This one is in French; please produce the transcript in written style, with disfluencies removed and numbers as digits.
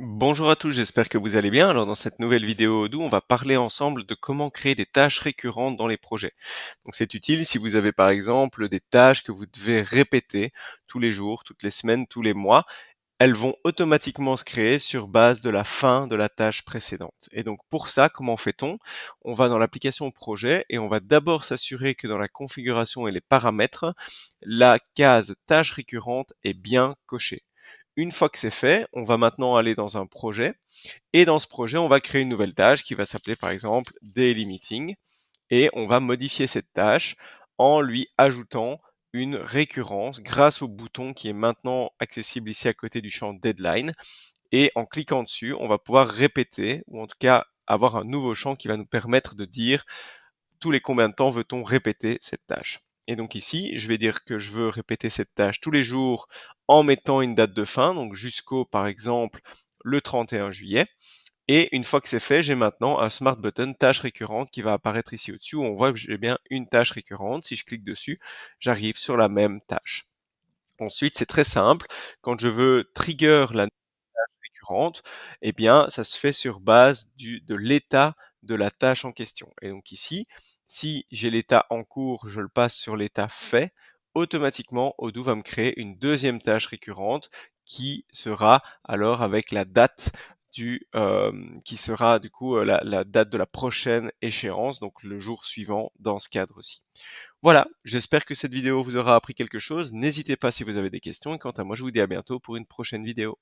Bonjour à tous, j'espère que vous allez bien. Alors dans cette nouvelle vidéo Odoo, on va parler ensemble de comment créer des tâches récurrentes dans les projets. Donc c'est utile si vous avez par exemple des tâches que vous devez répéter tous les jours, toutes les semaines, tous les mois. Elles vont automatiquement se créer sur base de la fin de la tâche précédente. Et donc pour ça, comment fait-on? On va dans l'application projet et on va d'abord s'assurer que dans la configuration et les paramètres, la case tâche récurrente est bien cochée. Une fois que c'est fait, on va maintenant aller dans un projet et dans ce projet, on va créer une nouvelle tâche qui va s'appeler par exemple Daily Meeting et on va modifier cette tâche en lui ajoutant une récurrence grâce au bouton qui est maintenant accessible ici à côté du champ Deadline. Et en cliquant dessus, on va pouvoir répéter ou en tout cas avoir un nouveau champ qui va nous permettre de dire tous les combien de temps veut-on répéter cette tâche. Et donc ici, je vais dire que je veux répéter cette tâche tous les jours en mettant une date de fin, donc jusqu'au, par exemple, le 31 juillet. Et une fois que c'est fait, j'ai maintenant un Smart Button tâche récurrente qui va apparaître ici au-dessus où on voit que j'ai bien une tâche récurrente. Si je clique dessus, j'arrive sur la même tâche. Ensuite, c'est très simple. Quand je veux trigger la récurrente, eh bien, ça se fait sur base de l'état de la tâche en question. Et donc ici, si j'ai l'état en cours, je le passe sur l'état fait, automatiquement, Odoo va me créer une deuxième tâche récurrente qui sera alors avec la date qui sera du coup la date de la prochaine échéance, donc le jour suivant dans ce cadre-ci. Voilà, j'espère que cette vidéo vous aura appris quelque chose. N'hésitez pas si vous avez des questions et quant à moi, je vous dis à bientôt pour une prochaine vidéo.